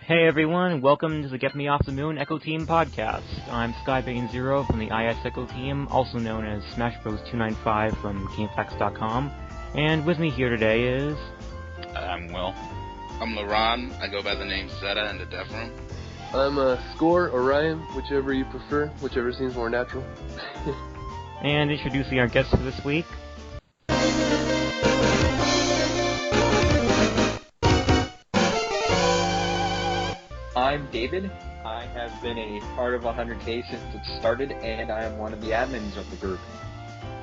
Hey everyone, welcome to the GetMeOfftheMoon Echo Team podcast. I'm SkyBane0 from the IS Echo Team, also known as Smash Bros 295 from GameFAQs.com. And with me here today is... I'm Will. I'm Laron. I go by the name Zetta in the dev room. I'm Score or Ryan, whichever you prefer, whichever seems more natural. And introducing our guest for this week. I'm David. I have been a part of 100K since it started, and I am one of the admins of the group.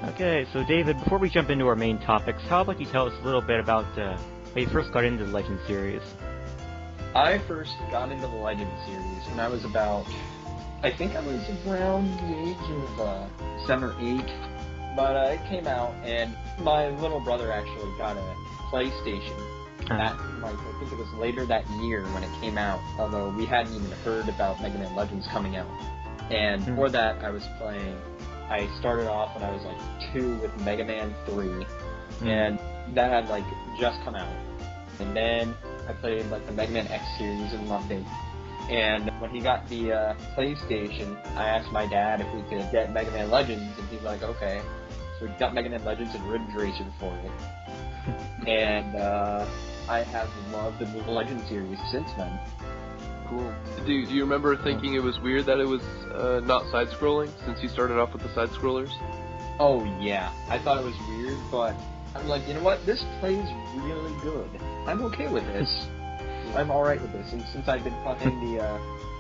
Okay, so David, before we jump into our main topics, how about you tell us a little bit about how you first got into the Legend series? I first got into the Legend series when I was about, I think I was around the age of 7 or 8, but it came out, and my little brother actually got a PlayStation. That, I think it was later that year when it came out, although we hadn't even heard about Mega Man Legends coming out. And before that, I started off when I was like 2 with Mega Man 3, and that had just come out. And then I played the Mega Man X series and loved it. And when he got the PlayStation, I asked my dad if we could get Mega Man Legends, and he's like, okay. So we got Mega Man Legends and Ridge Racer for it. And I have loved the Move Legend series since then. Cool. Do you remember thinking it was weird that it was not side-scrolling, since you started off with the side-scrollers? Oh, yeah. I thought it was weird, but I'm like, you know what? This plays really good. I'm okay with this. I'm alright with this. And since I've been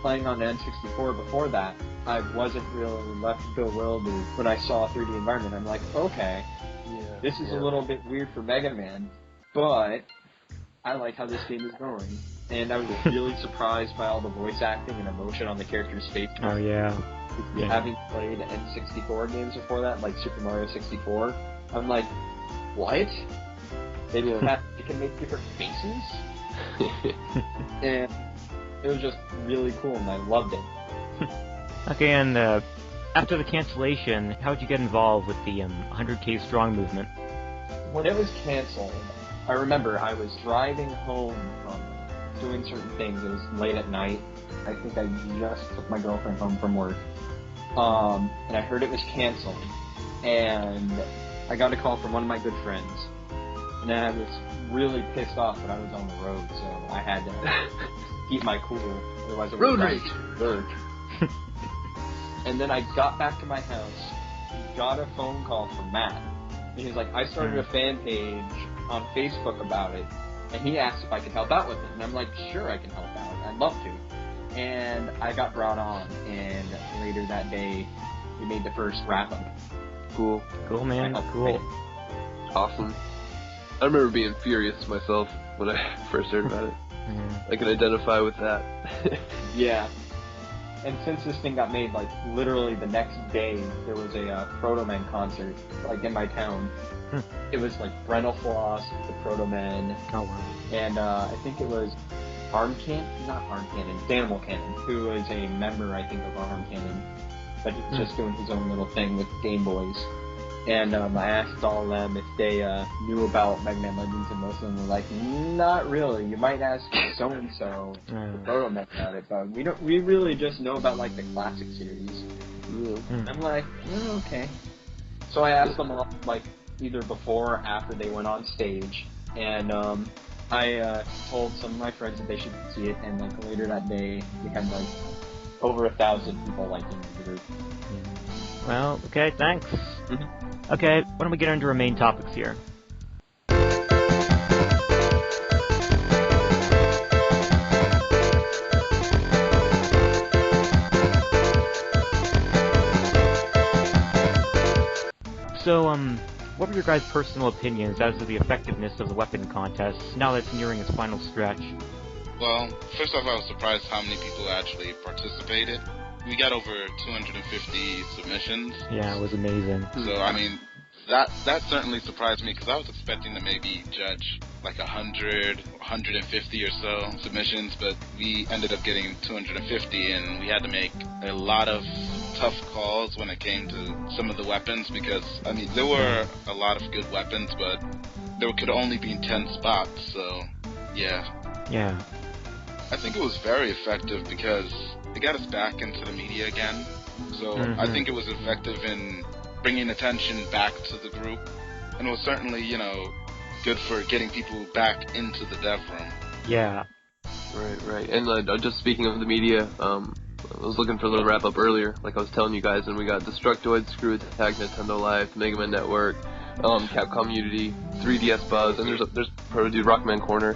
playing on the N64 before that, I wasn't really left bewildered when I saw a 3D environment. I'm like, okay, this is a little bit weird for Mega Man, but I like how this game is going. And I was really surprised by all the voice acting and emotion on the character's face. Oh, yeah. Having played N64 games before that, like Super Mario 64, I'm like, what? They can make different faces? And it was just really cool, and I loved it. Okay, and after the cancellation, how did you get involved with the 100K Strong movement? When it was canceled, I remember I was driving home from doing certain things. It was late at night. I think I just took my girlfriend home from work. And I heard it was canceled. And I got a call from one of my good friends. And then I was really pissed off that I was on the road, so I had to keep my cool. Otherwise it would drive work. And then I got back to my house, got a phone call from Matt. And he was like, I started a fan page on Facebook about it, and he asked if I could help out with it, and I'm like, sure, I can help out, I'd love to. And I got brought on, and later that day, we made the first wrap-up. Cool, man, cool. Awesome. I remember being furious myself when I first heard about it. I can identify with that. Yeah. And since this thing got made, literally the next day, there was a Proto Man concert, in my town. It was, Brental Floss, the Proto Man. Oh, wow. And I think it was Animal Cannon, who is a member, I think, of Arm Cannon. But he's just doing his own little thing with Game Boys. And I asked all of them if they knew about Mega Man Legends, and most of them were like, not really. You might ask so-and-so, the Proto Man, about it, but we really just know about, the classic series. I'm like, okay. So I asked them, either before or after they went on stage, and I told some of my friends that they should see it, and, later that day, we had, over 1,000 people liking the group. Well, okay, thanks. Okay, why don't we get into our main topics here? So, what were your guys' personal opinions as to the effectiveness of the weapon contest now that it's nearing its final stretch? Well, first off, I was surprised how many people actually participated. We got over 250 submissions. Yeah, it was amazing. So, I mean, that certainly surprised me, because I was expecting to maybe judge 100, 150 or so submissions, but we ended up getting 250, and we had to make a lot of tough calls when it came to some of the weapons, because, I mean, there were a lot of good weapons, but there could only be 10 spots, so, yeah. Yeah. I think it was very effective because it got us back into the media again. So I think it was effective in bringing attention back to the group. And it was certainly, you know, good for getting people back into the dev room. Yeah. Right. And just speaking of the media, I was looking for a little wrap-up earlier, like I was telling you guys, and we got Destructoid, Screw Attack, Nintendo Live, Mega Man Network, Capcom Unity, 3DS Buzz, and there's Pro Dude Rockman Corner.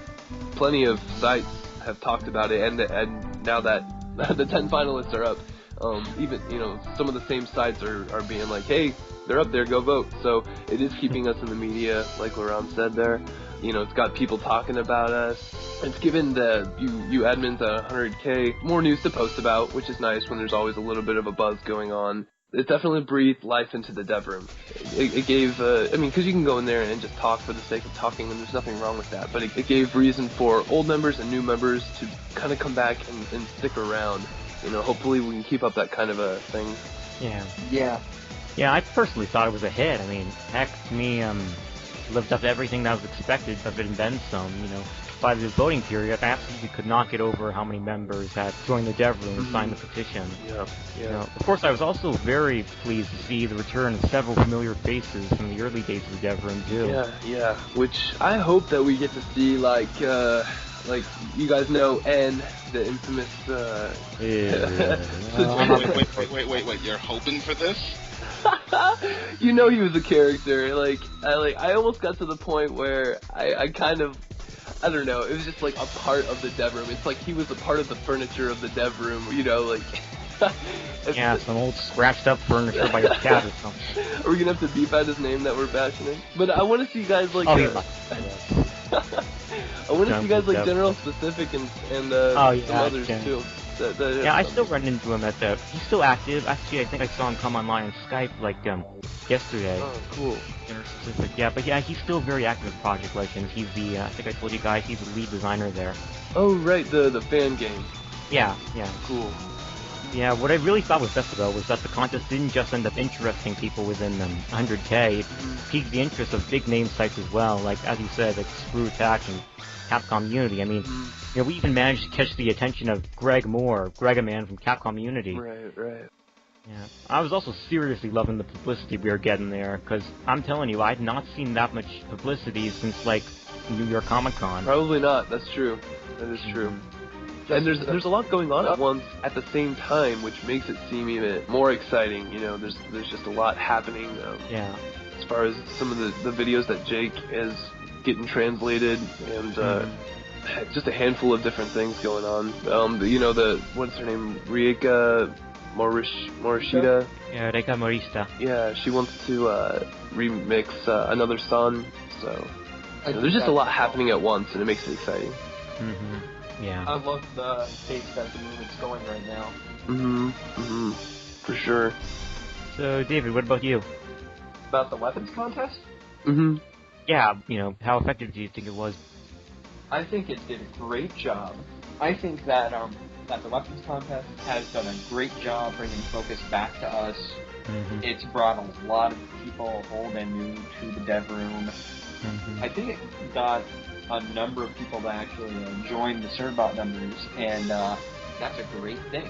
Plenty of sites have talked about it, and now that the 10 finalists are up, even, you know, some of the same sites are being like, hey, they're up there, go vote. So it is keeping us in the media, like Laron said there. You know, it's got people talking about us. It's given you admins 100K more news to post about, which is nice when there's always a little bit of a buzz going on. It definitely breathed life into the dev room. It gave, because you can go in there and just talk for the sake of talking, and there's nothing wrong with that. But it gave reason for old members and new members to kind of come back and stick around. You know, hopefully we can keep up that kind of a thing. Yeah. Yeah, I personally thought it was a hit. I mean, heck, to me, lived up to everything that was expected, but then some, you know. By the voting period, I absolutely could not get over how many members had joined the dev room and signed the petition. Yeah. You know, of course, I was also very pleased to see the return of several familiar faces from the early days of the dev room, too. Yeah. Which I hope that we get to see, like you guys know, N, the infamous, Wait, you're hoping for this? You know he was a character. I almost got to the point where I kind of, I don't know, it was just like a part of the dev room. It's like he was a part of the furniture of the dev room, you know, like... Yeah, some old scratched up furniture by your cat or something. Are we gonna have to beep out his name that we're bashing him? But I want to see you guys like... I want to see you guys like General Specific and some others too. I still run into him at the... He's still active. Actually, I think I saw him come online on Skype, yesterday. Oh, cool. Yeah, but yeah, he's still very active with Project Legends. He's the, I think I told you guys, he's the lead designer there. Oh, right, the fan game. Yeah. Cool. Yeah, what I really thought was best, though, was that the contest didn't just end up interesting people within 100K. It piqued the interest of big-name sites as well, like, as you said, like Screw Attack and Capcom Unity. I mean, you know, we even managed to catch the attention of Gregaman from Capcom Unity. Right. Yeah. I was also seriously loving the publicity we were getting there, because I'm telling you, I'd not seen that much publicity since, New York Comic Con. Probably not, that's true. That is true. And there's a lot going on at once at the same time, which makes it seem even more exciting. You know, there's just a lot happening. As far as some of the videos that Jake is getting translated, and just a handful of different things going on. You know, what's her name, Rieka Morishita? Yeah, Rieka Morishita. Yeah, she wants to remix Another Sun. So there's just a lot happening at once, and it makes it exciting. Yeah. I love the pace that the movement's going right now. For sure. So, David, what about you? About the weapons contest? Yeah, you know, how effective do you think it was? I think it did a great job. I think that that the weapons contest has done a great job bringing focus back to us. It's brought a lot of people, old and new, to the dev room. I think it got a number of people that actually joined the Servbot numbers, and that's a great thing.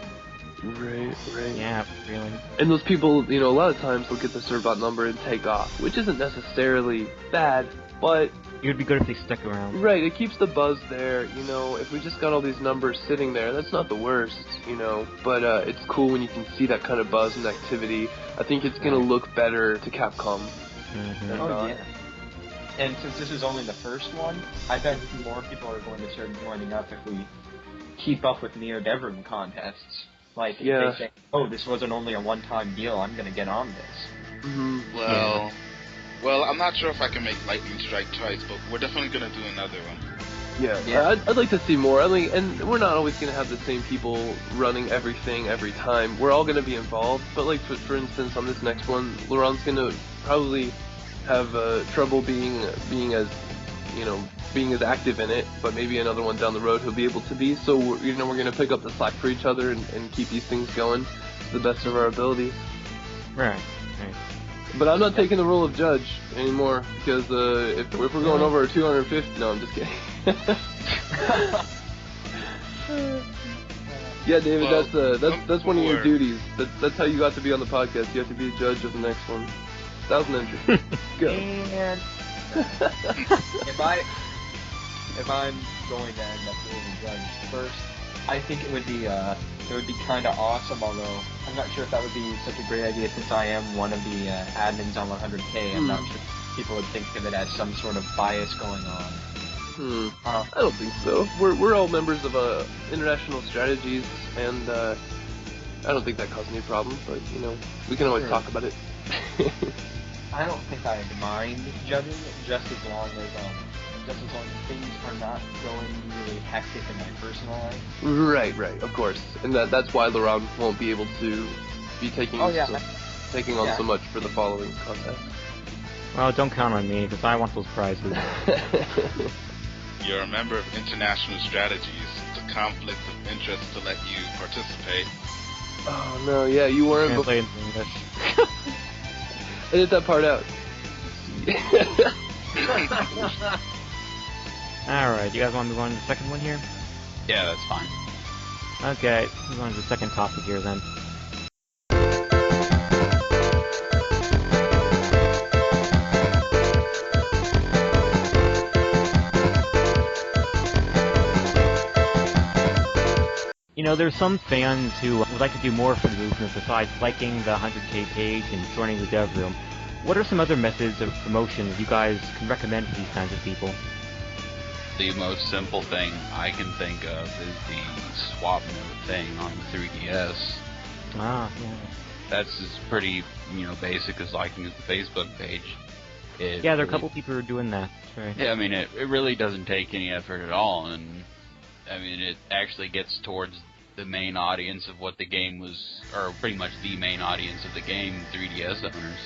Right. Yeah, really. And those people, you know, a lot of times they'll get the Servbot number and take off, which isn't necessarily bad, but... It would be good if they stuck around. Right, it keeps the buzz there, you know. If we just got all these numbers sitting there, that's not the worst, you know. But it's cool when you can see that kind of buzz and activity. I think it's going to look better to Capcom. Yeah. And since this is only the first one, I bet more people are going to start joining up if we keep up with Neo Dev Room contests. Like, if they say, oh, this wasn't only a one-time deal, I'm going to get on this. Well, I'm not sure if I can make Lightning Strike twice, but we're definitely going to do another one. Yeah. I'd like to see more. I mean, and we're not always going to have the same people running everything every time. We're all going to be involved, but like, for instance, on this next one, Laron's going to probably have trouble being as active in it, but maybe another one down the road he'll be able to be. So we're going to pick up the slack for each other and keep these things going to the best of our abilities. Right. But I'm not taking the role of judge anymore, because if we're going over 250, no, I'm just kidding. Yeah, David, Well, that's one of your before- duties. That's how you got to be on the podcast. You have to be a judge of the next one. 1,000 entries. Go. And if I'm going to end up being a judge first, I think it would be kind of awesome. Although I'm not sure if that would be such a great idea since I am one of the admins on 100K. I'm not sure people would think of it as some sort of bias going on. I don't think so. We're all members of International Strategies, and I don't think that caused any problem. But we can always talk about it. I don't think I'd mind judging just as long as things are not going really hectic in my personal life. Right, of course, and that's why Laron won't be able to be taking on so much for the following contest. Well, don't count on me, because I want those prizes. You're a member of International Strategies. It's a conflict of interest to let you participate. Oh no, yeah, you weren't. Translate into English. Edit that part out. Alright, you guys want to move on to the second one here? Yeah, that's fine. Okay, move on to the second topic here then. There's some fans who would like to do more for the movement besides liking the 100K page and joining the dev room. What are some other methods of promotion that you guys can recommend for these kinds of people? The most simple thing I can think of is the swap note thing on the 3DS. Ah, yeah. That's as pretty, basic as liking the Facebook page. Yeah, there are a couple people who are doing that. That's right. Yeah, I mean, it really doesn't take any effort at all, and I mean, it actually gets towards the main audience of what the game was, or pretty much the main audience of the game, 3DS owners.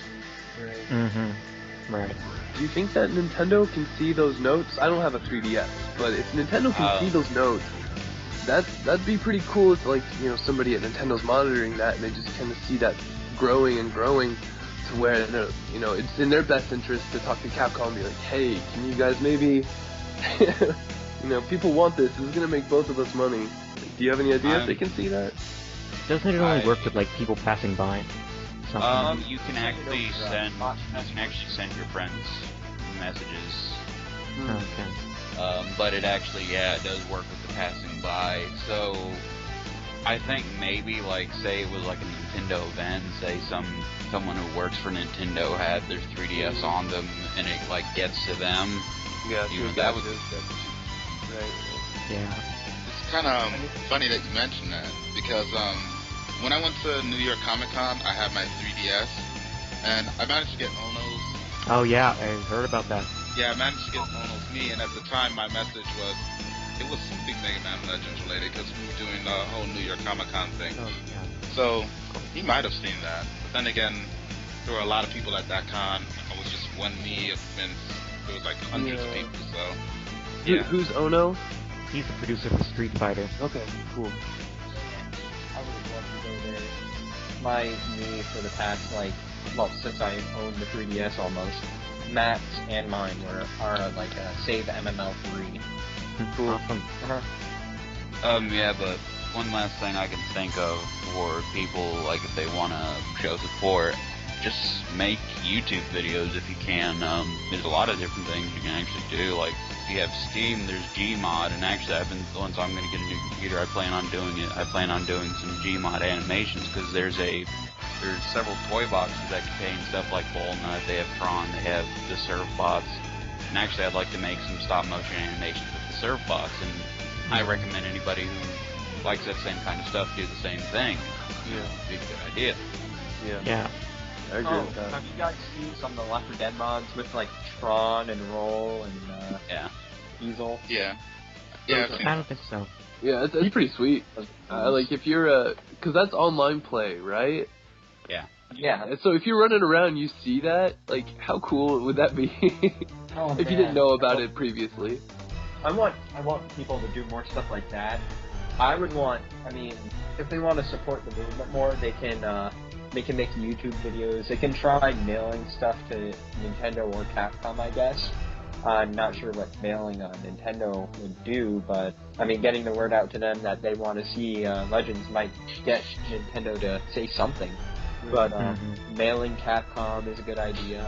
Right. Mm-hmm. Right. Do you think that Nintendo can see those notes? I don't have a 3DS, but if Nintendo can see those notes, that'd be pretty cool if, somebody at Nintendo's monitoring that and they just kind of see that growing and growing to where, it's in their best interest to talk to Capcom and be like, hey, can you guys maybe, people want this. This is going to make both of us money. Do you have any idea if they can see that? Doesn't it only work with, people passing by? Something? You can actually send your friends messages. Okay. But it actually, it does work with the passing by. So I think maybe, say it was like a Nintendo event, say someone who works for Nintendo had their 3DS on them, and it gets to them. Yeah, that was right. Yeah. It's kind of funny that you mentioned that, because when I went to New York Comic Con, I had my 3DS, and I managed to get Ono's. Oh yeah, I heard about that. Yeah, I managed to get Ono's Me, and at the time my message was, it was something Mega Man Legends related, because we were doing the whole New York Comic Con thing. Oh, yeah. So, he might have seen that. But then again, there were a lot of people at that con. It was just one me, and there was hundreds of people, so... Yeah. Who's Ono? He's the producer for Street Fighter. Okay, cool. I would love to go there. My me for the past, since I owned the 3DS almost, Matt's and mine are save MML3. Cool. Awesome. Yeah, but one last thing I can think of for people, if they want to show support, just make YouTube videos if you can. There's a lot of different things you can actually do. If you have Steam, there's Gmod, and actually once I'm going to get a new computer, I plan on doing it. I plan on doing some Gmod animations, because there's several toy boxes that contain stuff like Bullnut, they have Tron, they have the Servbots, and actually I'd like to make some stop-motion animations with the Servbots, and I recommend anybody who likes that same kind of stuff do the same thing. Yeah. It'd be a good idea. Yeah. I agree with that. Have you guys seen some of the Left 4 Dead mods with Tron and Roll and Easel? Yeah. Yeah, I've seen I don't think so. Yeah, it's pretty sweet. If you're, because that's online play, right? Yeah. Yeah. So if you're running around and you see that, how cool would that be? If you didn't know about it previously. I want people to do more stuff like that. If they want to support the movement more, they can make YouTube videos. They can try mailing stuff to Nintendo or Capcom, I guess. I'm not sure what mailing Nintendo would do, but I mean, getting the word out to them that they want to see Legends might get Nintendo to say something. But mailing Capcom is a good idea.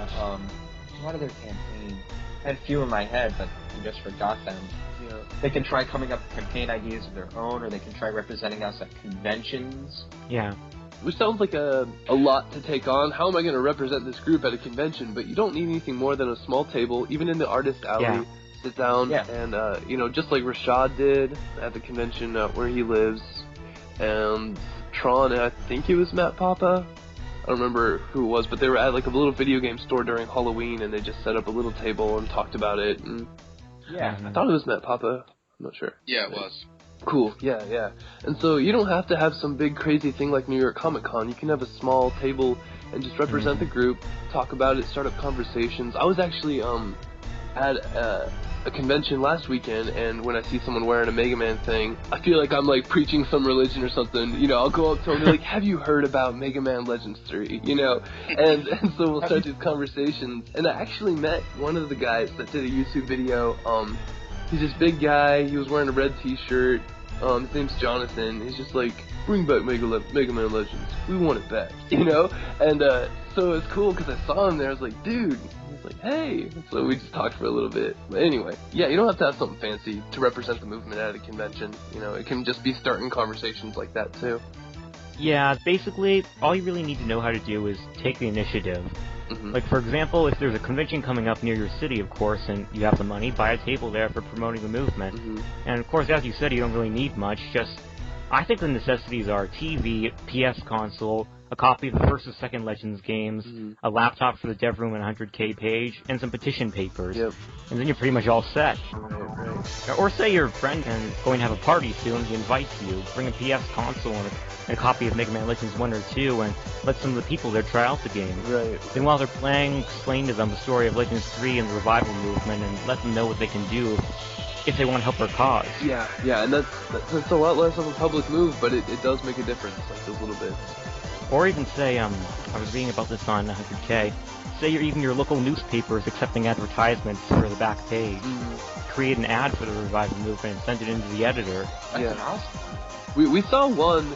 What other campaign? I had a few in my head, but I just forgot them. You know, they can try coming up with campaign ideas of their own, or they can try representing us at conventions. Yeah. Which sounds like a lot to take on. How am I going to represent this group at a convention? But you don't need anything more than a small table, even in the artist alley. Yeah. Sit down and, you know, just like Rashad did at the convention where he lives. And Tron, and I think it was Matt Papa. I don't remember who it was, but they were at like a little video game store during Halloween, and they just set up a little table and talked about it. And Yeah. I thought it was Matt Papa. I'm not sure. Yeah, it was. Cool, yeah. And so you don't have to have some big crazy thing like New York Comic Con. You can have a small table and just represent the group, talk about it, start up conversations. I was actually at a convention last weekend, and when I see someone wearing a Mega Man thing, I feel like I'm like preaching some religion or something. You know, I'll go up to them and be like, "Have you heard about Mega Man Legends 3?" You know, and so we'll start these conversations. And I actually met one of the guys that did a YouTube video. He's this big guy. He was wearing a red T-shirt. His name's Jonathan. He's just like, "Bring back Mega Man Legends. We want it back," you know? And so it's cool because I saw him there. I was like, "Dude." He was like, "Hey." So we just talked for a little bit. But anyway, yeah, you don't have to have something fancy to represent the movement at a convention. You know, it can just be starting conversations like that too. Yeah, basically, all you really need to know how to do is take the initiative. Like, for example, if there's a convention coming up near your city, of course, and you have the money, buy a table there for promoting the movement. And, of course, as you said, you don't really need much. Just, I think the necessities are TV, PS console, a copy of the first or second Legends games, a laptop for the dev room and 100K page, and some petition papers. And then you're pretty much all set. Right. Or say your friend is going to have a party soon, he invites you, bring a PS console and a copy of Mega Man Legends 1 or 2, and let some of the people there try out the game. Right. Then while they're playing, explain to them the story of Legends 3 and the revival movement, and let them know what they can do if they want to help their cause. Yeah, and that's a lot less of a public move, but it does make a difference, like those little bits. Or even say, I was reading about this on 100K, say even your local newspaper is accepting advertisements for the back page. Create an ad for the revival movement and send it into the editor. That's awesome. We saw one,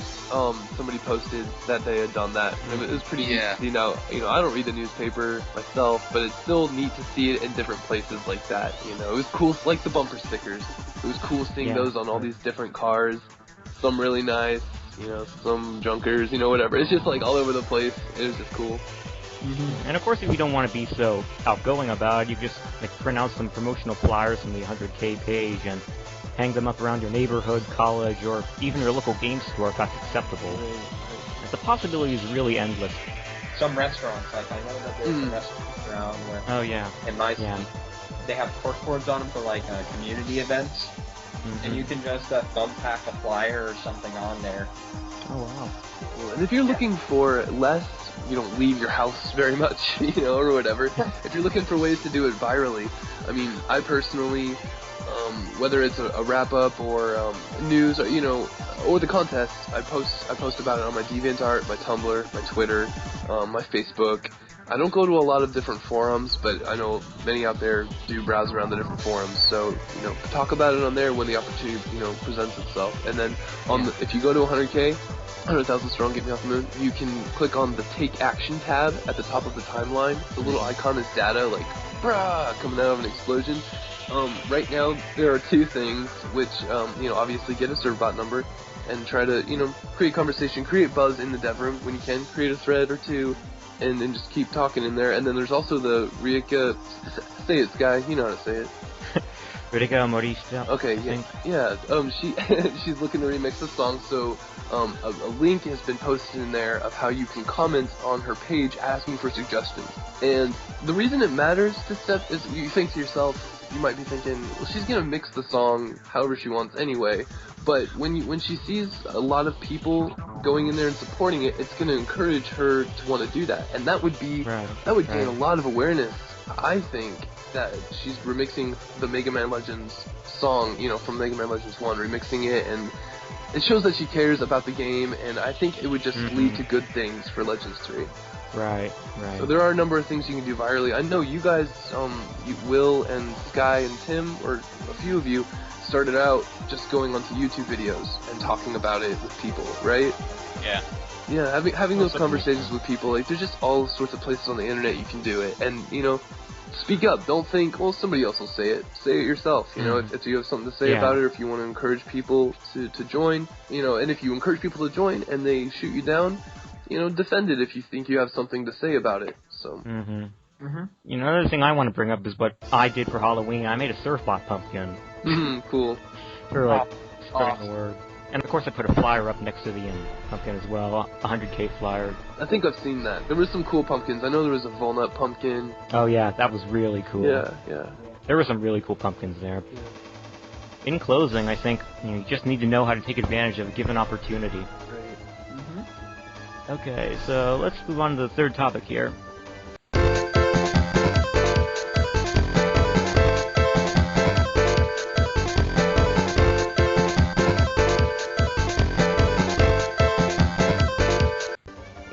somebody posted that they had done that. It was pretty neat to see. Now, I don't read the newspaper myself, but it's still neat to see it in different places like that, It was cool, like the bumper stickers. It was cool seeing those on all these different cars. Some really nice, some junkers, whatever. It's just like all over the place. It was just cool. And of course, if you don't want to be so outgoing about it, you just print out some promotional flyers from the 100K page and hang them up around your neighborhood, college, or even your local game store if that's acceptable. Right. The possibility is really endless. Some restaurants, like I know that there's a restaurant around where in my city, they have corkboards on them for community events, and you can just thumb pack a flyer or something on there. Oh wow! Cool. And if you're looking for less, you don't leave your house very much, or whatever. If you're looking for ways to do it virally, I mean, I personally. Whether it's a wrap-up or news, or the contest, I post about it on my DeviantArt, my Tumblr, my Twitter, my Facebook. I don't go to a lot of different forums, but I know many out there do browse around the different forums. So, talk about it on there when the opportunity, presents itself. And then if you go to 100K, 100,000 strong, Get Me Off the Moon, you can click on the Take Action tab at the top of the timeline. The little icon is data, like, brah, coming out of an explosion. Right now, there are two things, which, obviously get a Servbot number, and try to, create conversation, create buzz in the dev room when you can, create a thread or two, and then just keep talking in there. And then there's also the Rika, say it, Sky, you know how to say it. Rika Morista. Okay, yeah. She's looking to remix the song, so, a link has been posted in there of how you can comment on her page asking for suggestions. And the reason it matters to Steph is you think to yourself, you might be thinking, well, she's gonna mix the song however she wants anyway. But when she sees a lot of people going in there and supporting it, it's gonna encourage her to want to do that, and that would gain a lot of awareness I think that she's remixing the Mega Man Legends song, from Mega Man Legends 1, remixing it, and it shows that she cares about the game, and I think it would just lead to good things for Legends 3. Right. So there are a number of things you can do virally. I know you guys, Will and Sky and Tim, or a few of you, started out just going onto YouTube videos and talking about it with people, right? Yeah. Yeah, having those conversations with people, like, there's just all sorts of places on the internet you can do it, and, speak up. Don't think, well, somebody else will say it. Say it yourself, if you have something to say about it, or if you want to encourage people to join, and if you encourage people to join and they shoot you down, defend it if you think you have something to say about it, so. Another thing I want to bring up is what I did for Halloween. I made a Servbot pumpkin. Cool. For, spreading the word. And of course I put a flyer up next to the pumpkin as well, a 100K flyer. I think I've seen that. There were some cool pumpkins. I know there was a walnut pumpkin. Oh yeah, that was really cool. Yeah. There were some really cool pumpkins there. Yeah. In closing, I think you just need to know how to take advantage of a given opportunity. Right. Okay, so let's move on to the third topic here.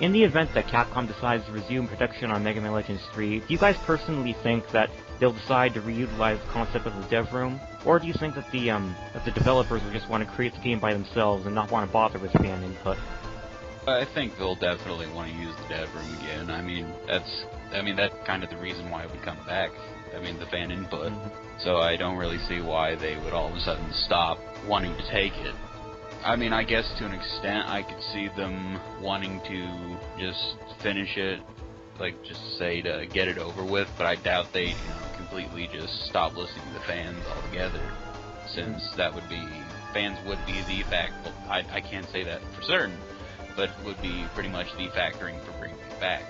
In the event that Capcom decides to resume production on Mega Man Legends 3, do you guys personally think that they'll decide to reutilize the concept of the dev room? Or do you think that the developers will just want to create the game by themselves and not want to bother with fan input? I think they'll definitely want to use the dev room again. That's kind of the reason why it would come back. The fan input. So I don't really see why they would all of a sudden stop wanting to take it. I guess to an extent I could see them wanting to just finish it, just say to get it over with, but I doubt they, completely just stop listening to fans altogether, since fans would be the factor. Well, I can't say that for certain, but would be pretty much the factoring for bringing it back.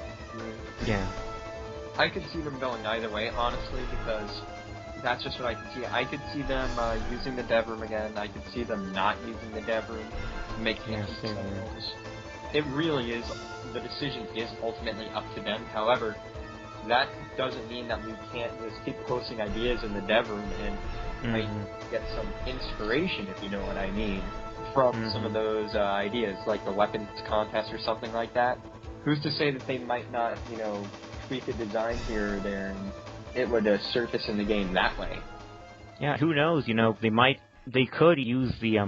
Yeah. I could see them going either way, honestly, because that's just what I could see. I could see them using the dev room again. I could see them not using the dev room, making it themselves. It really is, the decision is ultimately up to them. However, that doesn't mean that we can't just keep posting ideas in the dev room and get some inspiration, if you know what I mean, from some of those ideas, like the weapons contest or something like that. Who's to say that they might not, tweak a design here or there and it would surface in the game that way. Yeah, who knows, they could use the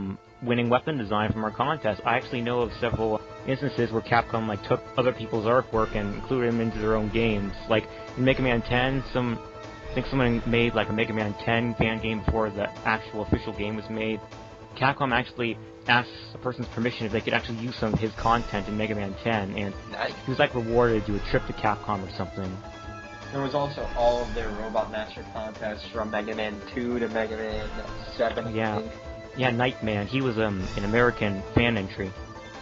winning weapon design from our contest. I actually know of several instances where Capcom took other people's artwork and included them into their own games. Like in Mega Man 10, I think someone made a Mega Man 10 fan game before the actual official game was made. Capcom actually asked a person's permission if they could actually use some of his content in Mega Man 10, and he was rewarded to do a trip to Capcom or something. There was also all of their Robot Master contests from Mega Man 2 to Mega Man 7. Yeah, Nightman. He was an American fan entry.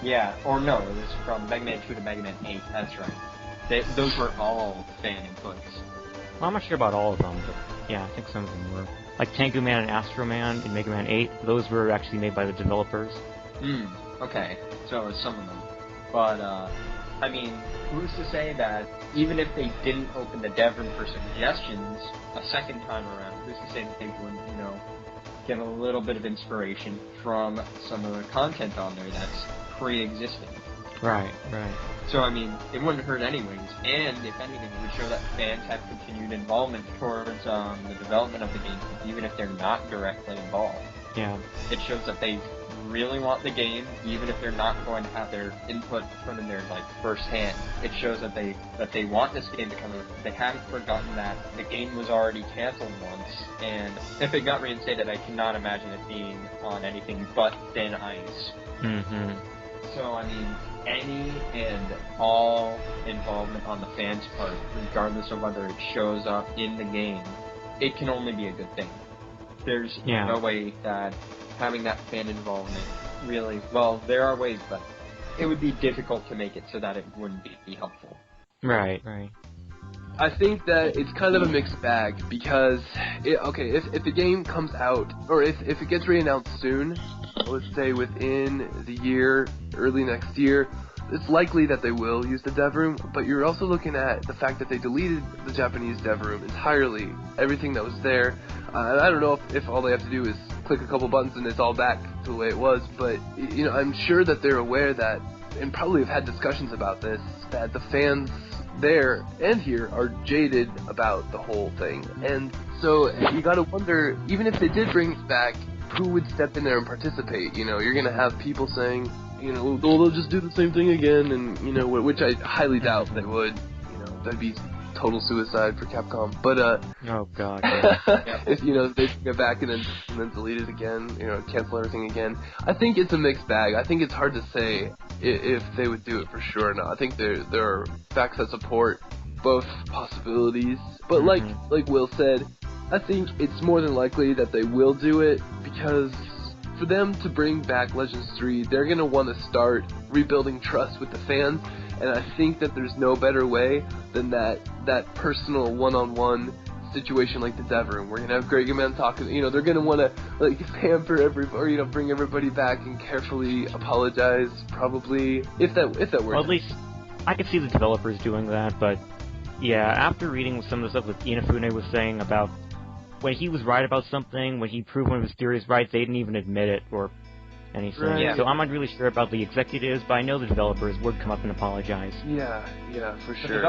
Yeah, or no, it was from Mega Man 2 to Mega Man 8. That's right. Those were all fan inputs. Well, I'm not sure about all of them, but yeah, I think some of them were. Like Tengu Man and Astro Man in Mega Man 8, those were actually made by the developers. Okay, so some of them. But, who's to say that even if they didn't open the dev room for suggestions a second time around, who's to say that they wouldn't, get a little bit of inspiration from some of the content on there that's pre-existing? Right. So, it wouldn't hurt anyways, and if anything, it would show that fans have continued involvement towards the development of the game, even if they're not directly involved. Yeah. It shows that they really want the game, even if they're not going to have their input put in there firsthand. It shows that they want this game to come out. They haven't forgotten that the game was already canceled once, and if it got reinstated, I cannot imagine it being on anything but thin ice. So, any and all involvement on the fans' part, regardless of whether it shows up in the game, it can only be a good thing. There's no way that having that fan involvement really, well, there are ways, but it would be difficult to make it so that it wouldn't be helpful. Right. I think that it's kind of a mixed bag, because, if the game comes out, or if it gets re-announced soon, let's say within the year, early next year, it's likely that they will use the dev room, but you're also looking at the fact that they deleted the Japanese dev room entirely, everything that was there. I don't know if all they have to do is click a couple buttons and it's all back to the way it was, but I'm sure that they're aware that, and probably have had discussions about this, that the fans there and here are jaded about the whole thing. And so you gotta wonder, even if they did bring it back, who would step in there and participate? You're gonna have people saying, they'll just do the same thing again, and, which I highly doubt they would. That'd be total suicide for Capcom. But, oh god. Yeah. if, they get back and then delete it again, cancel everything again. I think it's a mixed bag. I think it's hard to say if they would do it for sure or not. I think there are facts that support both possibilities. But like Will said, I think it's more than likely that they will do it, because for them to bring back Legends 3, they're going to want to start rebuilding trust with the fans, and I think that there's no better way than that personal one-on-one situation like the dev room. We're going to have Gregor Man talking, they're going to want to pamper everybody, or bring everybody back and carefully apologize, probably, if that works. Well, at least I could see the developers doing that, but yeah, after reading some of the stuff that Inafune was saying about when he was right about something, when he proved one of his theories right, they didn't even admit it or anything. Right. Yeah. So I'm not really sure about the executives, but I know the developers would come up and apologize. Yeah, for sure.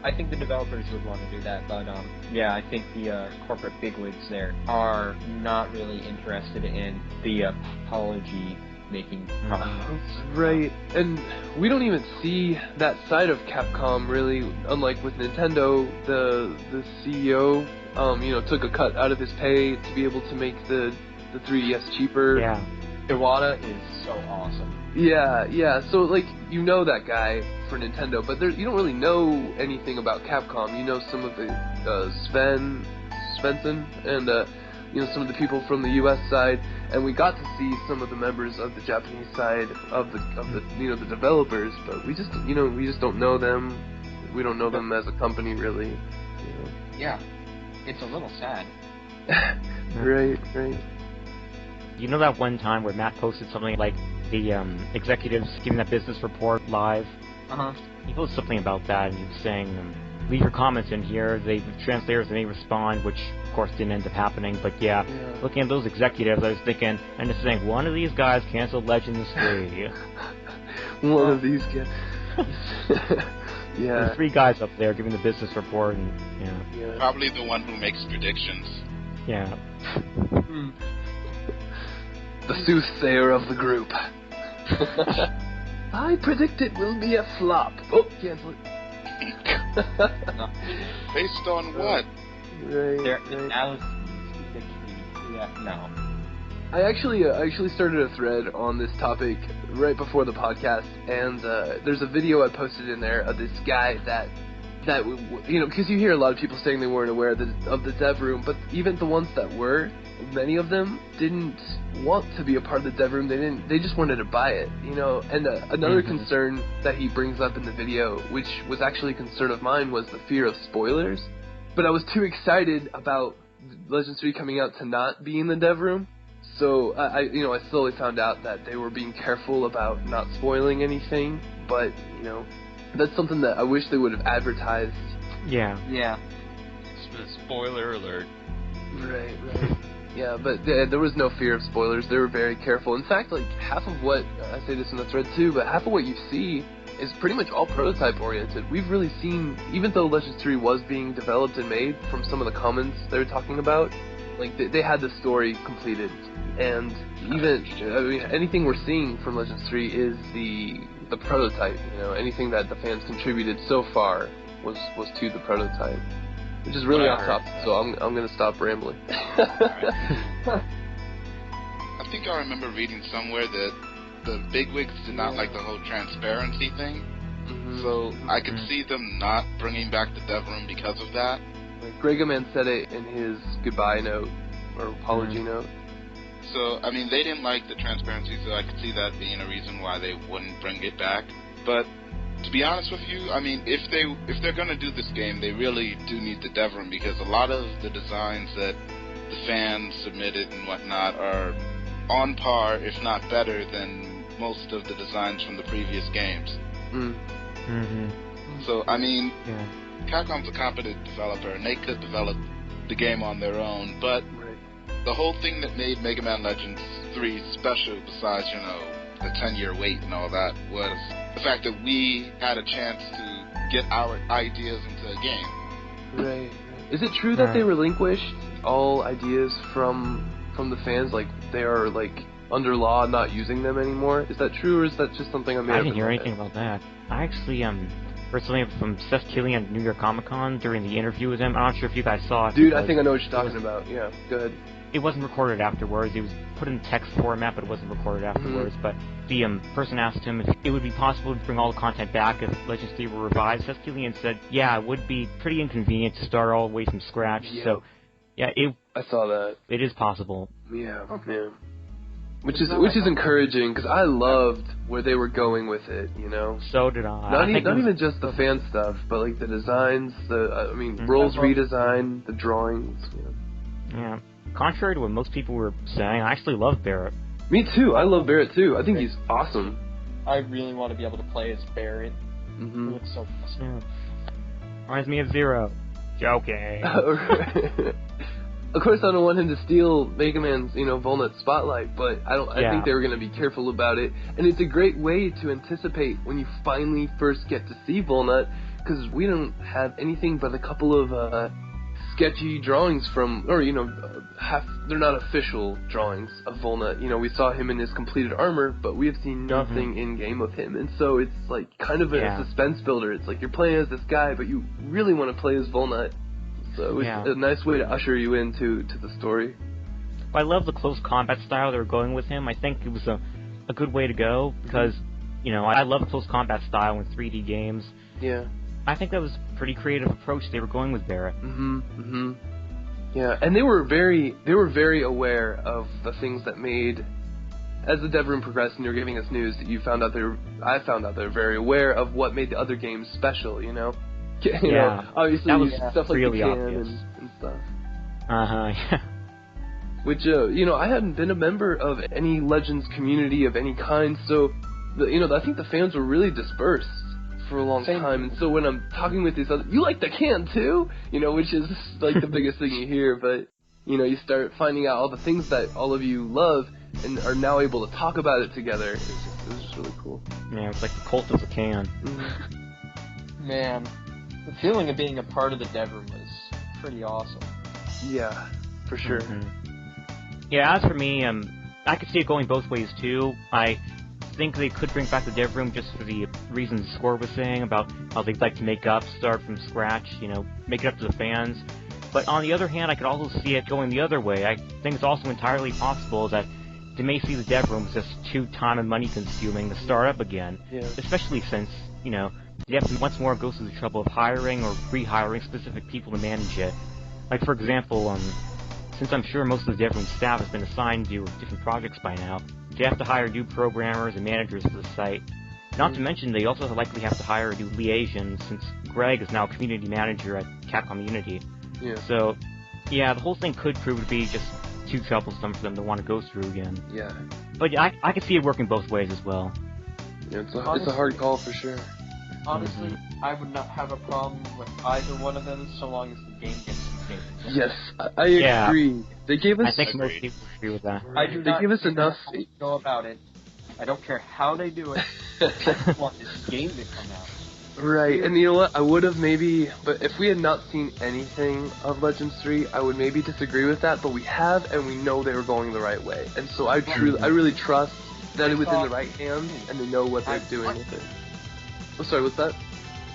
I think the developers would want to do that, but yeah, I think the corporate bigwigs there are not really interested in the apology making process. Right, and we don't even see that side of Capcom really. Unlike with Nintendo, the CEO took a cut out of his pay to be able to make the 3DS cheaper. Yeah. Iwata is so awesome. Yeah, so, that guy for Nintendo, but you don't really know anything about Capcom. You know some of the, Svensson, and, some of the people from the US side, and we got to see some of the members of the Japanese side of the the developers, but we just don't know them. We don't know them as a company, really. Yeah. It's a little sad. Right. You know that one time where Matt posted something like the executives giving that business report live? Uh-huh. He posted something about that, and he was saying, leave your comments in here. The translators may respond, which of course didn't end up happening. But yeah, looking at those executives, I was thinking, and just saying, one of these guys canceled Legends 3. One of these guys. Yeah. There's 3 guys up there giving the business report, and yeah. Probably the one who makes predictions. Yeah. The soothsayer of the group. I predict it will be a flop. Oh, cancel it. Based on what? Right. No. I actually started a thread on this topic right before the podcast, and there's a video I posted in there of this guy that because you hear a lot of people saying they weren't aware of the dev room, but even the ones that were, many of them didn't want to be a part of the dev room. They just wanted to buy it, And another concern that he brings up in the video, which was actually a concern of mine, was the fear of spoilers. But I was too excited about Legends 3 coming out to not be in the dev room. So I slowly found out that they were being careful about not spoiling anything, but that's something that I wish they would have advertised. Yeah. Spoiler alert. Right. Yeah, but there was no fear of spoilers. They were very careful. In fact, half of what I say this in the thread too, but half of what you see is pretty much all prototype oriented. We've really seen, even though Legends 3 was being developed and made, from some of the comments they were talking about, they had the story completed. And even, anything we're seeing from Legends 3 is the prototype. Anything that the fans contributed so far was to the prototype, which is really off topic. So I'm gonna stop rambling. I think I remember reading somewhere that the bigwigs did not like the whole transparency thing. So I could see them not bringing back the dev room because of that. Gregor Man said it in his goodbye note or apology note. So, they didn't like the transparency, so I could see that being a reason why they wouldn't bring it back. But, to be honest with you, if they're going to do this game, they really do need the dev room, because a lot of the designs that the fans submitted and whatnot are on par, if not better, than most of the designs from the previous games. Mm-hmm. So, I mean, Yeah. Capcom's a competent developer, and they could develop the game on their own, but the whole thing that made Mega Man Legends 3 special, besides, you know, the 10-year wait and all that, was the fact that we had a chance to get our ideas into a game. Right. Is it true that they relinquished all ideas from the fans? Like, they are, like, under law not using them anymore? Is that true, or is that just something I made up? I didn't hear anything about that. I actually, heard something from Seth Killian at New York Comic Con during the interview with him. I'm not sure if you guys saw it. Dude, I think I know what you're talking about. Yeah, go ahead. It wasn't recorded afterwards. It was put in text format, but it wasn't recorded afterwards. But the person asked him if it would be possible to bring all the content back if Legends 3 were revised. Seth Killian said, yeah, it would be pretty inconvenient to start all the way from scratch. Yeah. So, yeah, I saw that. It is possible. Yeah, yeah. Which is encouraging, because I loved where they were going with it, you know? So did I. Not even just the fan stuff, but like the designs, roles redesign, the drawings. Yeah. Contrary to what most people were saying, I actually love Barrett. Me too. I love Barrett too. I think he's awesome. I really want to be able to play as Barrett. Mm-hmm. He looks so awesome. Yeah. Reminds me of Zero. Joking. Of course, I don't want him to steal Mega Man's, Volnut spotlight, but I think they were going to be careful about it. And it's a great way to anticipate when you finally first get to see Volnut, because we don't have anything but a couple of sketchy drawings from, they're not official drawings of Volnut. You know, we saw him in his completed armor, but we have seen nothing in game of him. And so it's like kind of a suspense builder. It's like you're playing as this guy, but you really want to play as Volnut. So it's a nice way to usher you into the story. I love the close combat style they were going with him. I think it was a good way to go because, I love close combat style in 3D games. Yeah. I think that was a pretty creative approach they were going with Barrett. Yeah, and they were very aware of the things that made, as the dev room progressed and you were giving us news, that I found out they were very aware of what made the other games special, you know, obviously that was stuff like really the can obvious. and stuff. Yeah. Which, I hadn't been a member of any Legends community of any kind, so, I think the fans were really dispersed for a long time, and so when I'm talking with these other, you like the can too? Which is, like, the biggest thing you hear, but, you start finding out all the things that all of you love and are now able to talk about it together. It was just really cool. Yeah, it's like the cult of the can. Man, the feeling of being a part of the dev room was pretty awesome. Yeah, for sure. Yeah, as for me, I could see it going both ways too. I think they could bring back the dev room just for the reasons Score was saying about how they'd like to make up, start from scratch, make it up to the fans. But on the other hand, I could also see it going the other way. I think it's also entirely possible that they may see the dev room as just too time and money consuming to start up again. Yeah. Especially since, they have to once more go through the trouble of hiring or rehiring specific people to manage it. Like, for example, since I'm sure most of the dev room staff has been assigned to different projects by now, they have to hire new programmers and managers for the site. Not to mention, they also likely have to hire a new liaison, since Greg is now community manager at Capcom Unity. Yeah. So, yeah, the whole thing could prove to be just too troublesome for them to want to go through again. Yeah. But I can see it working both ways as well. Yeah, it's a hard call for sure. Honestly, I would not have a problem with either one of them so long as the game gets made. Yes, I agree. They gave us. I think most people agree with that. They give us enough. Know about it. I don't care how they do it. I just want this game to come out. Right, and you know what? I would have maybe, but if we had not seen anything of Legends 3, I would maybe disagree with that. But we have, and we know they were going the right way, and so I really trust that it was in the right hands, and they know what they're doing with it. Oh, sorry, what's that?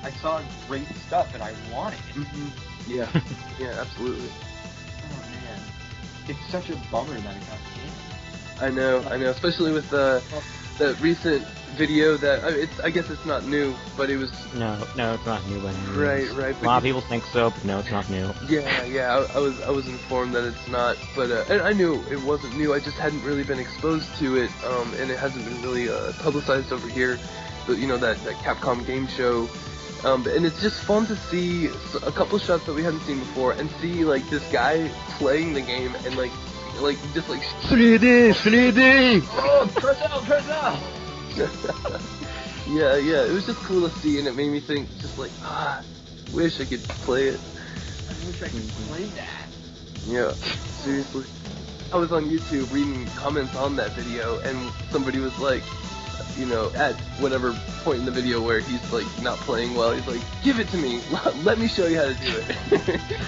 I saw great stuff, and I wanted it. Yeah, yeah, absolutely. Oh man, it's such a bummer that it got canceled. I know, especially with the recent video that I guess it's not new, but it was. No, it's not new by any means. Right. A lot of people think so, but no, it's not new. Yeah. I was informed that it's not, but and I knew it wasn't new. I just hadn't really been exposed to it, and it hasn't been really publicized over here. But that Capcom game show. And it's just fun to see a couple shots that we hadn't seen before, and see like this guy playing the game and like just like 3D. Oh, press out! Yeah, it was just cool to see, and it made me think, just like, wish I could play it. I wish I could play that. Yeah, seriously. I was on YouTube reading comments on that video, and somebody was like, you know, at whatever point in the video where he's like not playing well, he's like, give it to me, let me show you how to do it.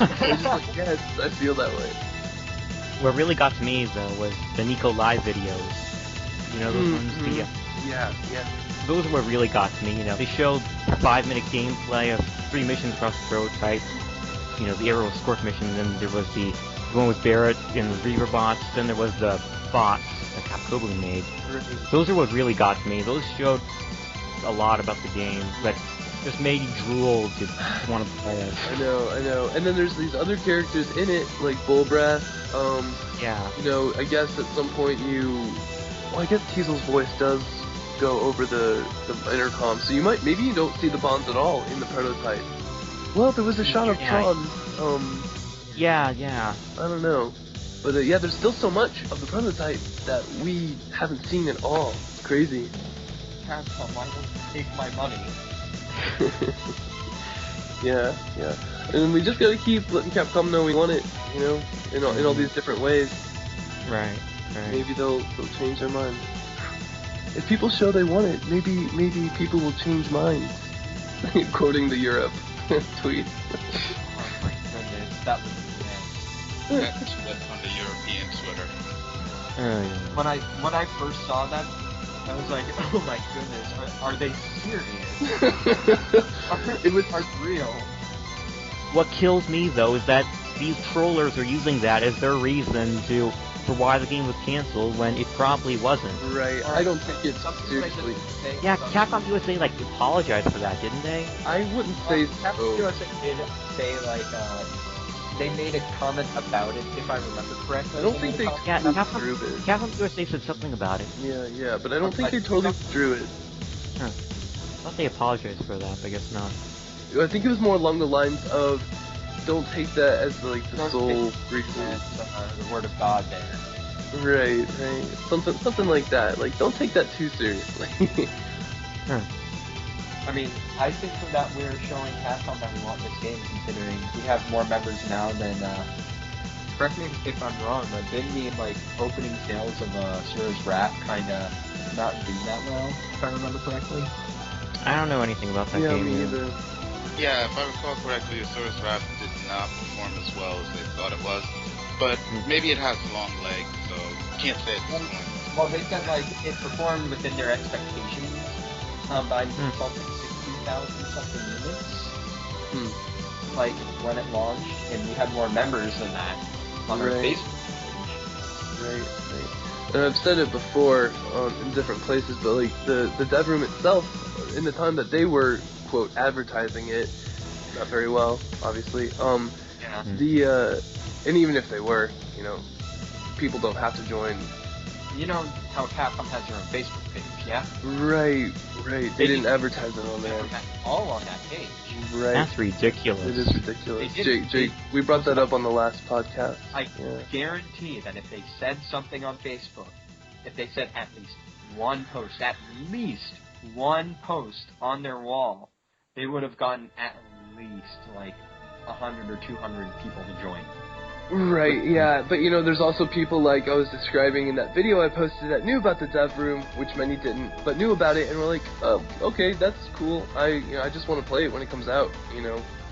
I was just like, yes, I feel that way. What really got to me, though, was the Nico Live videos. You know those ones? Yeah. Those were what really got to me, you know. They showed 5-minute gameplay of 3 missions across the prototype. You know, the Arrow Scorch mission, then there was the one with Barrett and the Reaver bots, then there was the bots that Capcom made. Those are what really got to me. Those showed a lot about the game that just made you drool to want to play it. I know. And then there's these other characters in it, like Bullbrass. Yeah. You know, I guess at some point I guess Teasel's voice does go over the intercom, so maybe you don't see the bonds at all in the prototype. Well, there was a shot of Tron. Yeah. I don't know. But there's still so much of the prototype that we haven't seen at all. It's crazy. Capcom, why don't you take my money? Yeah. And we just gotta keep letting Capcom know we want it, you know, in all these different ways. Right. Maybe they'll change their mind. If people show they want it, maybe people will change minds. Quoting the Europe tweet. Oh my goodness, that was insane. That's on the European Twitter. When I first saw that, I was like, oh my goodness, are they serious? It was real. What kills me, though, is that these trollers are using that as their reason for why the game was canceled when it probably wasn't. Right. I don't think it's seriously. Yeah, Capcom USA apologized for that, didn't they? I wouldn't say Capcom USA did say they made a comment about it, if I remember correctly. I don't think they Capcom USA said something about it. Yeah, but I don't think they totally withdrew it. Huh. I thought they apologized for that, but I guess not. I think it was more along the lines of, don't take that as the sole reason. The word of God there. Right. Something like that. Like, don't take that too seriously. I mean, I think that we're showing Capcom that we want this game, considering we have more members now than, correct me if I'm wrong, but didn't the, opening sales of, Serv's Wrath kinda not do that well, if I remember correctly? I don't know anything about that game either. Yeah, if I recall correctly, Serv's Wrath did not perform as well as they thought it was. But maybe it has long legs, so can't say at this point. Well, they said, it performed within their expectations, by something 60,000 something units. When it launched, and we had more members than that on our Facebook page. Right. And I've said it before in different places, but the dev room itself, in the time that they were quote advertising it, not very well, obviously. And even if they were, people don't have to join. You know how Capcom has their own Facebook page, yeah? Right. They didn't advertise it on there. All on that page. Right. That's ridiculous. It is ridiculous. Jake, we brought that up on the last podcast. I guarantee that if they said something on Facebook, if they said at least one post on their wall, they would have gotten at least 100 or 200 people to join. Right, yeah, but there's also people like I was describing in that video I posted that knew about the dev room, which many didn't, but knew about it and were like, oh, okay, that's cool. I just want to play it when it comes out,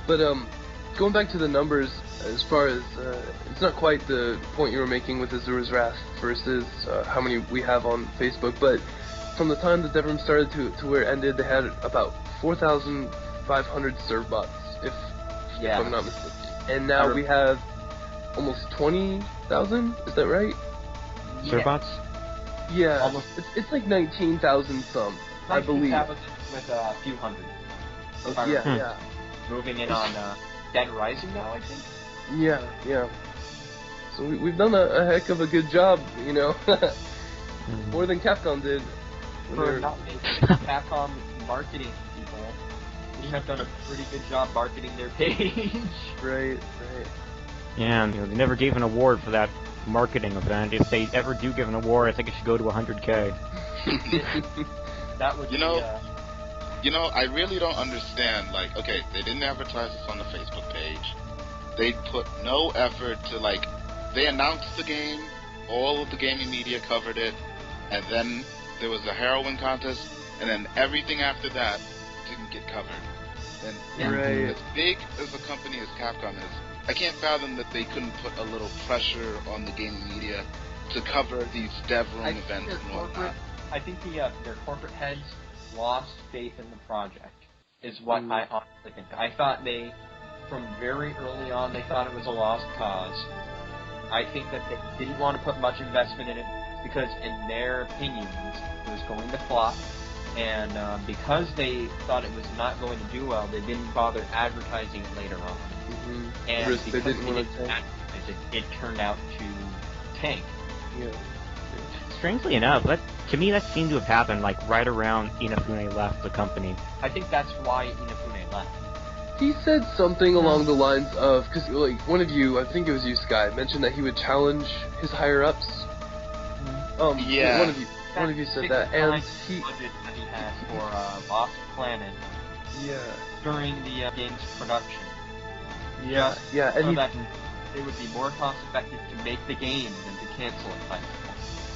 But going back to the numbers, as far as it's not quite the point you were making with Azura's Wrath versus how many we have on Facebook, but from the time the dev room started to where it ended, they had about 4,500 Servbots, if I'm not mistaken. And now we have almost 20,000, is that right? Servbots? Yeah, almost. It's 19,000 some, I believe. 19,000 with a few hundred. Yeah. Moving in on Dead Rising now, I think. Yeah. So we've done a heck of a good job, more than Capcom did. For not making Capcom marketing people, we have done a pretty good job marketing their page. Right. Yeah, they never gave an award for that marketing event. If they ever do give an award, I think it should go to 100K. That would You know, I really don't understand. Like, okay, they didn't advertise this on the Facebook page. They put no effort to, like, they announced the game, all of the gaming media covered it, and then there was a heroin contest, and then everything after that didn't get covered. And as big as a company as Capcom is, I can't fathom that they couldn't put a little pressure on the gaming media to cover these dev room events and whatnot. I think their corporate heads lost faith in the project, is what I honestly think. I thought they, from very early on, they thought it was a lost cause. I think that they didn't want to put much investment in it because, in their opinions, it was going to flop. And because they thought it was not going to do well, they didn't bother advertising it later on. And because they didn't advertise it turned out to tank. Yeah. Strangely enough, to me that seemed to have happened like right around Inafune left the company. I think that's why Inafune left. He said something along the lines of, because like one of you, I think it was you, Sky, mentioned that he would challenge his higher ups. Yeah. One of you said that, and he budget that he has for Lost Planet. Yeah. During the game's production. Yeah. Yeah. So And that it would be more cost effective to make the game than to cancel it.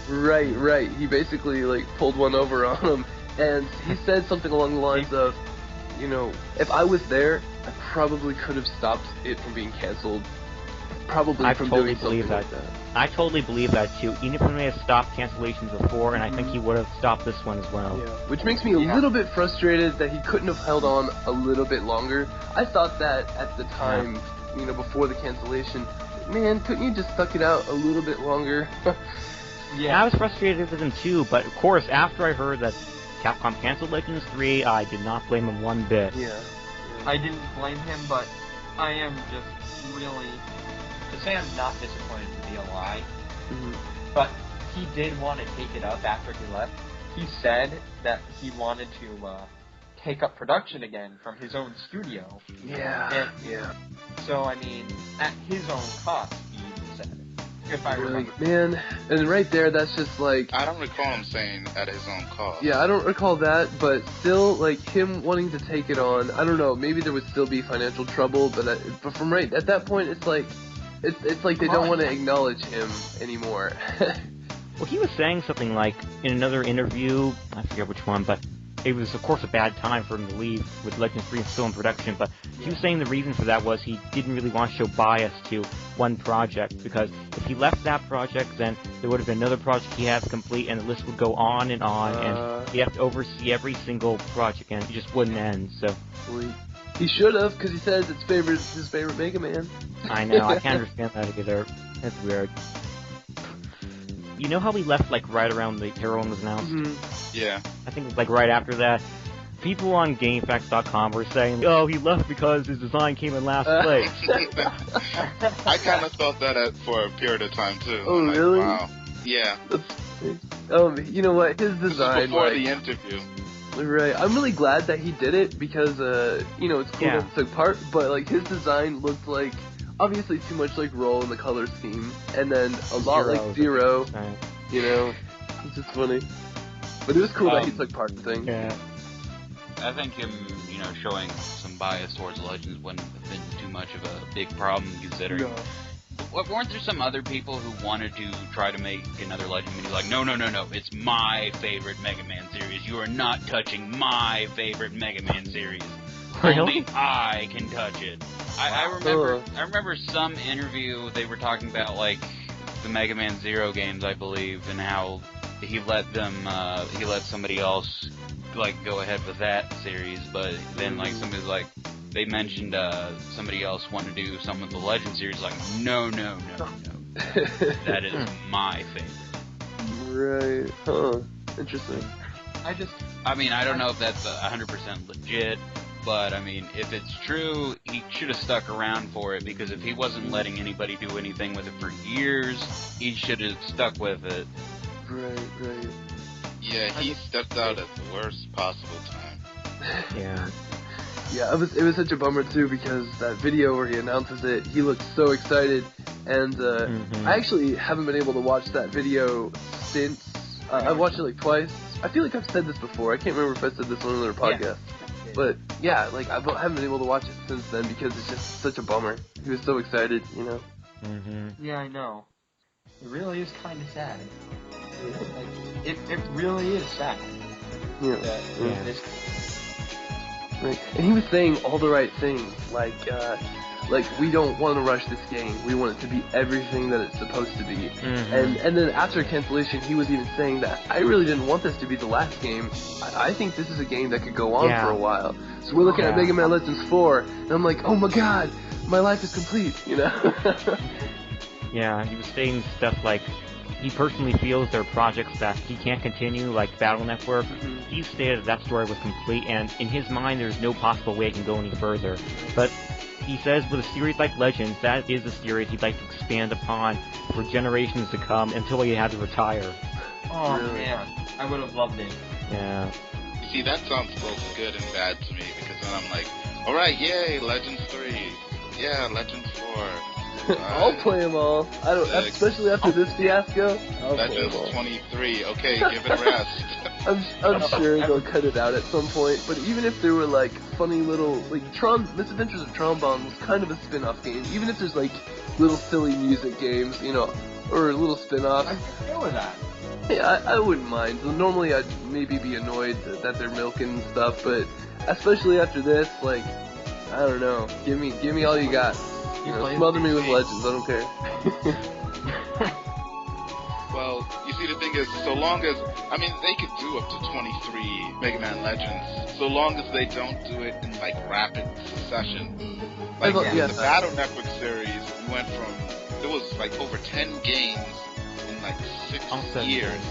Right. He basically like pulled one over on him, and he said something along the lines of, you know, if I was there, I probably could have stopped it from being canceled. Probably from doing something like that. I totally believe that too. Inafune has stopped cancellations before, and I think he would have stopped this one as well. Yeah. Which makes me a little bit frustrated that he couldn't have held on a little bit longer. I thought that at the time, you know, before the cancellation, man, couldn't you just stuck it out a little bit longer? Yeah, I was frustrated with him too, but of course, after I heard that Capcom canceled Legends 3, I did not blame him one bit. Yeah. I didn't blame him, but I am just really... To say I'm not disappointed would be a lie. But he did want to take it up after he left. He said that he wanted to take up production again from his own studio. Yeah. So, I mean, at his own cost, he said. If I remember. Man, and right there, that's just like... I don't recall him saying at his own cost. Yeah, I don't recall that, but still, like, him wanting to take it on, I don't know, maybe there would still be financial trouble, but from right at that point, it's like... It's like they don't want to acknowledge him anymore. Well, he was saying something like, in another interview, I forget which one, but it was, of course, a bad time for him to leave with Legends 3 still in production, but he was saying the reason for that was he didn't really want to show bias to one project, because if he left that project, then there would have been another project he had to complete, and the list would go on, and he have to oversee every single project, and it just wouldn't end, so... He should have, because he says it's his favorite Mega Man. I know, I can't understand that either. That's weird. You know how we left, like, right around the Tyrrell was announced? Yeah. I think it was, like, right after that. People on GameFAQs.com were saying, oh, he left because his design came in last place. I kind of thought that for a period of time, too. Oh, like, really? Wow. Yeah. You know what? His design... Before the interview. Right. I'm really glad that he did it because, you know, it's cool that he took part, but, like, his design looked like, obviously too much like Roll in the color scheme, and then a lot like Zero, you know, it's just funny. But it was cool that he took part in things. Yeah. I think him, you know, showing some bias towards Legends wouldn't have been too much of a big problem considering... No. Weren't there some other people who wanted to try to make another Legend movie? Like, no, it's my favorite Mega Man series. You are not touching my favorite Mega Man series. Really? Only I can touch it. I remember some interview they were talking about, like, the Mega Man Zero games, I believe, and how he let somebody else, like, go ahead with that series, but then, like, somebody's like, they mentioned somebody else wanted to do some of the Legend series. Like, no. That is my favorite. Right. Huh. Interesting. I mean, I don't know if that's 100% legit, but, I mean, if it's true, he should have stuck around for it, because if he wasn't letting anybody do anything with it for years, he should have stuck with it. Right. Yeah, he stepped out at the worst possible time. Yeah. Yeah, it was such a bummer too, because that video where he announces it, he looks so excited, and I actually haven't been able to watch that video since. I've watched it like twice, I feel like I've said this before. I can't remember if I said this on another podcast. Yeah. But yeah, like I haven't been able to watch it since then because it's just such a bummer. He was so excited, you know. Mm-hmm. Yeah, I know. It really is kind of sad. Like, it really is sad. Yeah. This... Right. And he was saying all the right things, like we don't want to rush this game. We want it to be everything that it's supposed to be. Mm-hmm. And then after cancellation, he was even saying that I really didn't want this to be the last game. I think this is a game that could go on for a while. So we're looking at Mega Man Legends 4, and I'm like, oh my god, my life is complete, you know? Yeah, he was saying stuff like he personally feels there are projects that he can't continue, like Battle Network. Mm-hmm. He stated that story was complete, and in his mind there's no possible way it can go any further. But he says with a series like Legends, that is a series he'd like to expand upon for generations to come until he had to retire. Oh man, I would have loved it. Yeah. You see, that sounds both good and bad to me, because then I'm like, alright, yay, Legends 3. Yeah, Legends 4. I'll play them all. I don't, especially after this fiasco. I'll Legends play them all. 23. Okay, give it a rest. I'm sure they'll cut it out at some point. But even if there were like funny little Misadventures of Trombone was kind of a spin-off game. Even if there's like little silly music games, you know, or little spin-offs. I'm okay with that. Yeah, I wouldn't mind. Normally I'd maybe be annoyed that they're milking stuff, but especially after this, like, I don't know. Give me all you got. You know, smother me with Legends, I don't care. Well, you see, the thing is, so long as, I mean, they could do up to 23 Mega Man Legends, so long as they don't do it in, like, rapid succession. Like, the Battle Network series, we went from, there was, like, over 10 games in, like, 6 years.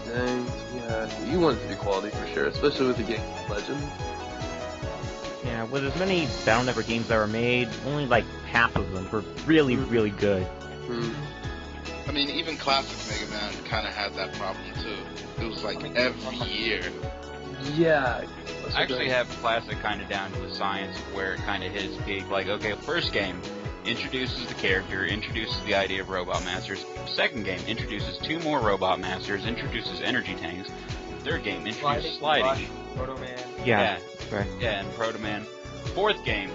Dang, yeah, you want it to be quality for sure, especially with the game Legends. Yeah, with as many Battle Network games that were made, only like half of them were really, really good. I mean, even classic Mega Man kind of had that problem too. It was like every year. Yeah. I actually have classic kind of down to a science where it kind of hit its peak. Like, okay, first game introduces the character, introduces the idea of Robot Masters. Second game introduces 2 more Robot Masters, introduces energy tanks. Third game introduces sliding. Proto Man. Yeah. Right. Yeah, and Proto Man. Fourth game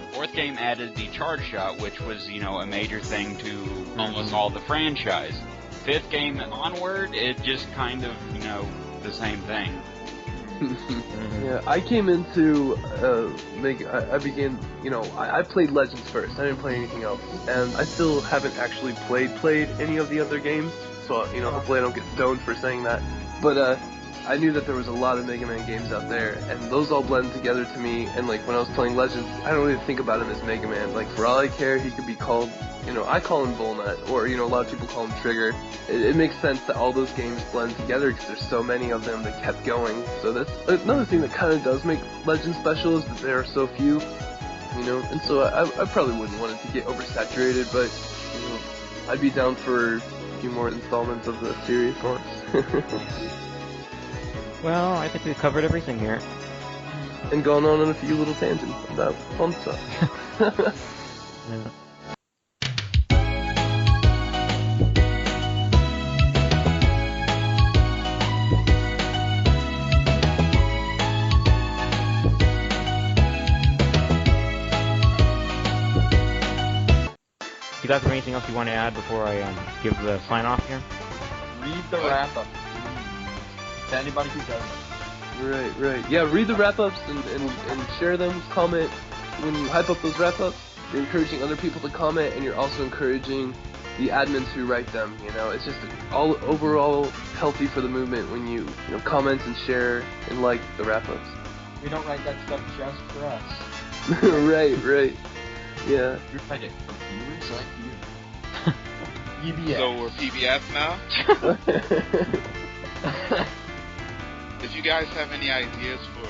added the charge shot, which was, you know, a major thing to almost all the franchise. Fifth game onward, it just kind of, you know, the same thing. Yeah, I came into I began, you know, I played Legends first. I didn't play anything else, and I still haven't actually played any of the other games. So, you know, hopefully I don't get stoned for saying that. But I knew that there was a lot of Mega Man games out there, and those all blend together to me. And like when I was playing Legends, I don't really think about him as Mega Man. Like for all I care, he could be called, you know, I call him Bullnut, or you know, a lot of people call him Trigger. It makes sense that all those games blend together because there's so many of them that kept going. So that's another thing that kind of does make Legends special is that there are so few, you know. And so I probably wouldn't want it to get oversaturated, but you know, I'd be down for a few more installments of the series once. Well, I think we've covered everything here. And gone on a few little tangents about fun stuff. Yeah. Do you guys have anything else you want to add before I give the sign off here? Read the wrap-up. To anybody who doesn't. Right. Yeah, read the wrap-ups and share them, comment. When you hype up those wrap-ups, you're encouraging other people to comment, and you're also encouraging the admins who write them, you know. It's just all overall healthy for the movement when you know, comment and share and like the wrap-ups. We don't write that stuff just for us. Right. Yeah. We write it for viewers like you. PBS. So we're PBS now? If you guys have any ideas for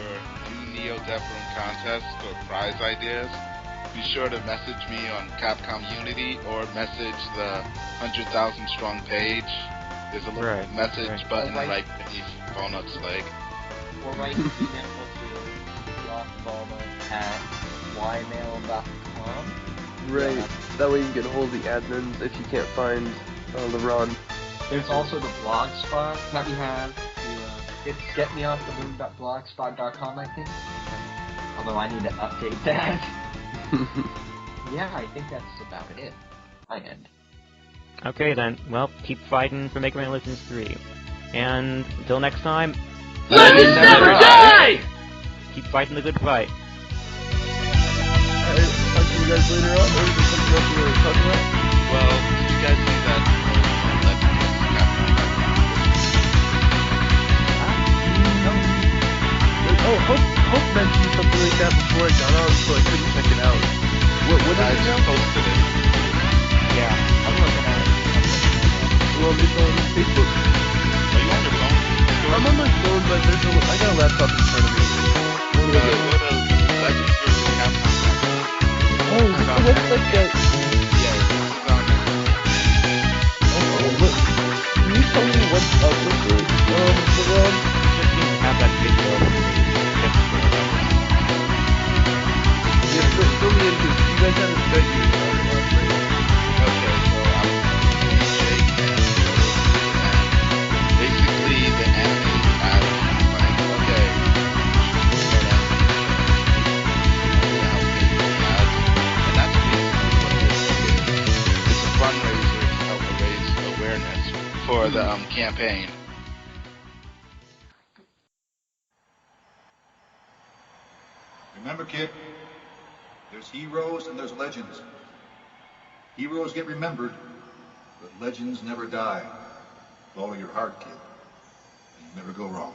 new Neo Deathroom contests or prize ideas, be sure to message me on Capcom Unity or message the 100,000 strong page. There's a little message button right beneath Walnut's leg. Or write an email to rockballman@ymail.com. Right. Yeah. That way you can get a hold of the admins if you can't find Laron. There's also the blog spot that we have. It's GetMeOfftheMoon.blogspot.com, I think. Although I need to update that. Yeah, I think that's about it. My end. Okay then, well, keep fighting for Mega Man Legends 3. And until next time, Legends never die! Keep fighting the good fight. Alright, talk to you guys later on, or is there something else you want to talk about? Well, did you guys see that? Hope mentioned something like that before I got on, so I couldn't check it out. What I did you just posted it. Yeah, I'm looking at it. Well, it's on Facebook. Are you on your phone? I'm on my phone, but I got a laptop in front of me. Go to Legends vs. Capcom. Oh, so that's like that. Yeah, it's on there. Look, can you tell me what's up with it? Laron? Just need to have that video. Yeah, fill me in, because you guys haven't said you Okay, so I'm Jake. Basically, the anime have like, okay, and that's basically what this is. It's a fundraiser to help raise awareness for the campaign. Remember, kid, there's heroes and there's legends. Heroes get remembered, but legends never die. Follow your heart, kid, and you never go wrong.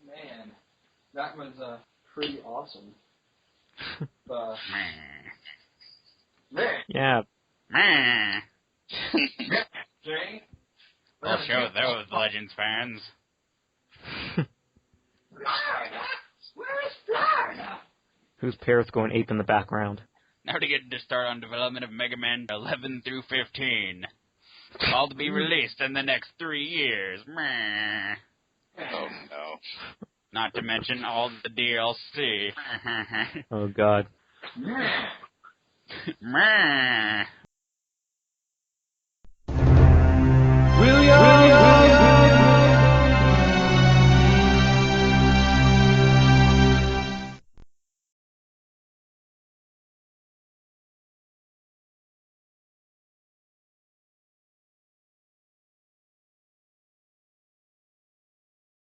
Man, that was pretty awesome. Yeah. Jay? I'll show those Legends fans. Where is Florida? Whose parrot's going ape in the background? Now to get to start on development of Mega Man 11 through 15. All to be released in the next 3 years. Meh. Oh no. Not to mention all the DLC. Oh god. Meh.